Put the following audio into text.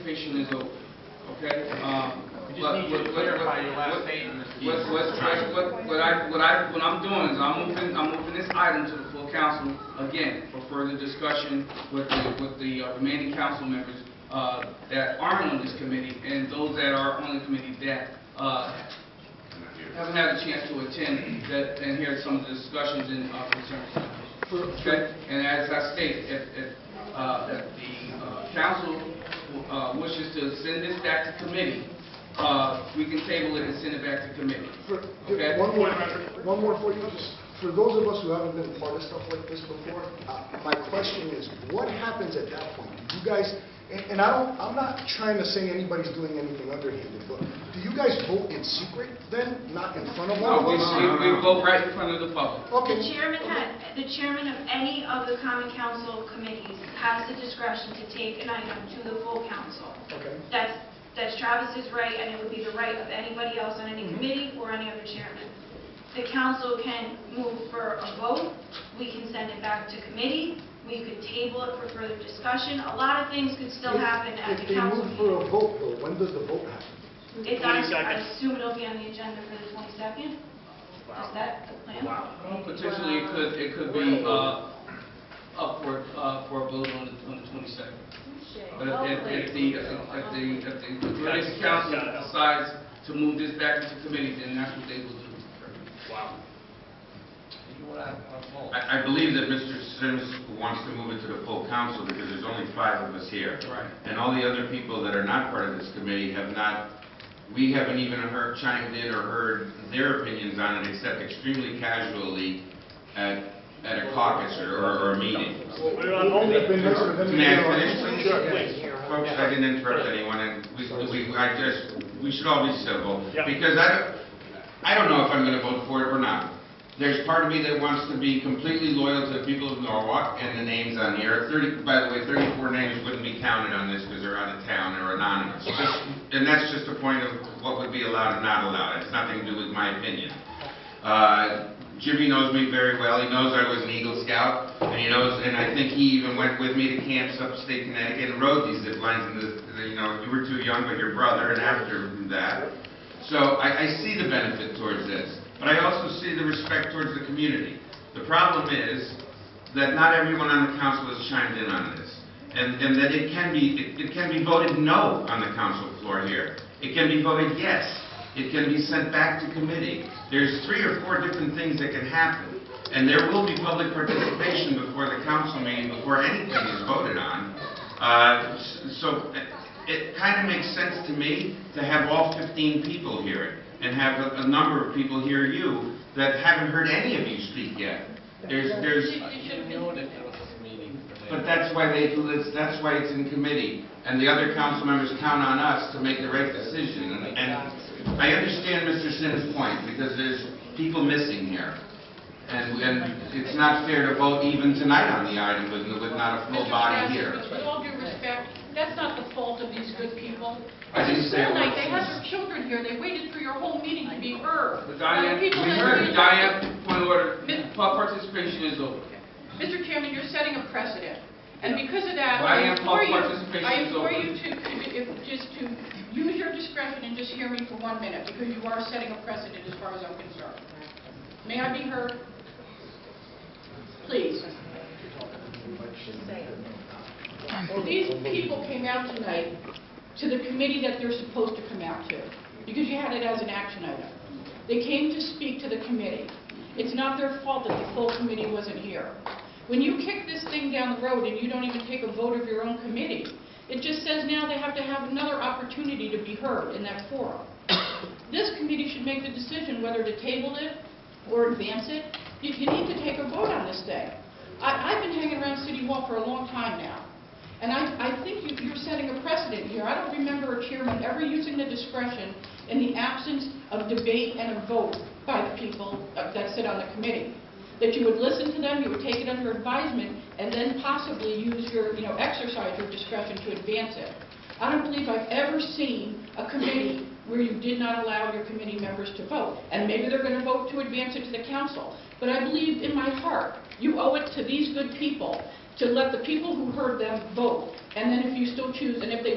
participation is over. Okay? We just need you to clarify your last statement, Mr. What I'm doing is I'm moving this item to the full council again for further discussion with the remaining council members that aren't on this committee and those that are on the committee that haven't had a chance to attend and hear some of the discussions and concerns. Okay, and as I stated, if the council wishes to send this back to committee, we can table it and send it back to committee. Okay. One more for you. Just for those of us who haven't been part of stuff like this before, my question is, what happens at that point? Do you guys? And I'm not trying to say anybody's doing anything underhanded, but do you guys vote in secret then, not in front of one of us? We vote right in front of the public. Okay. The chairman of any of the common council committees has the discretion to take an item to the full council. Okay. That's Travis's right, and it would be the right of anybody else on any committee or any other chairman. The council can move for a vote. We can send it back to committee. We could table it for further discussion. A lot of things could still happen at the council meeting. If they move for a vote, though, when does the vote happen? It's on, I assume it'll be on the agenda for the 22nd. Wow. Is that the plan? Wow. Well, potentially it could be up for a vote on the 22nd. But if the council decides to move this back into committee, then that's what they will do. Wow. I believe that Mr. Sims wants to move it to the full council because there's only 5 of us here. Right. And all the other people that are not part of this committee have not, we haven't even chimed in or heard their opinions on it except extremely casually at a caucus or a meeting. May I finish, please? Sure, please. Folks, I didn't interrupt anyone, and we should all be civil, because I don't know if I'm going to vote for it or not. There's part of me that wants to be completely loyal to the people of Norwalk, and the names on here. By the way, 34 names wouldn't be counted on this because they're out of town or anonymous. And that's just a point of what would be allowed and not allowed. It's nothing to do with my opinion. Jimmy knows me very well. He knows I was an Eagle Scout, and he knows, and I think he even went with me to camps upstate Connecticut and rode these zip lines. And you were too young, but your brother, and after that. So I see the benefit towards this. But I also see the respect towards the community. The problem is that not everyone on the council has chimed in on this, and that it can be voted no on the council floor here. It can be voted yes. It can be sent back to committee. There's 3 or 4 different things that can happen, and there will be public participation before the council meeting, before anything is voted on. So it kind of makes sense to me to have all 15 people hear it, and have a number of people hear you that haven't heard any of you speak yet. But that's why that's why it's in committee, and the other council members count on us to make the right decision. And I understand Mr. Sims' point, because there's people missing here, and it's not fair to vote even tonight on the item with not a full body here. With all due respect, that's not the fault of these good people. I didn't say it was. They had their children here. They waited for your whole meeting to be heard. But Diane, point of order. Participation is over. Mr. Chairman, you're setting a precedent. And because of that, Diane, I implore you participation to just to use your discretion and just hear me for 1 minute, because you are setting a precedent as far as I'm concerned. May I be heard? Please. These people came out tonight to the committee that they're supposed to come out to, because you had it as an action item. They came to speak to the committee. It's not their fault that the full committee wasn't here. When you kick this thing down the road and you don't even take a vote of your own committee, it just says now they have to have another opportunity to be heard in that forum. This committee should make the decision whether to table it or advance it. You need to take a vote on this thing. I've been hanging around City Hall for a long time now. And I think you're setting a precedent here. I don't remember a chairman ever using the discretion in the absence of debate and a vote by the people that sit on the committee. That you would listen to them, you would take it under advisement, and then possibly use your, exercise your discretion to advance it. I don't believe I've ever seen a committee where you did not allow your committee members to vote. And maybe they're going to vote to advance it to the council. But I believe in my heart, you owe it to these good people to let the people who heard them vote. And then if you still choose, and if they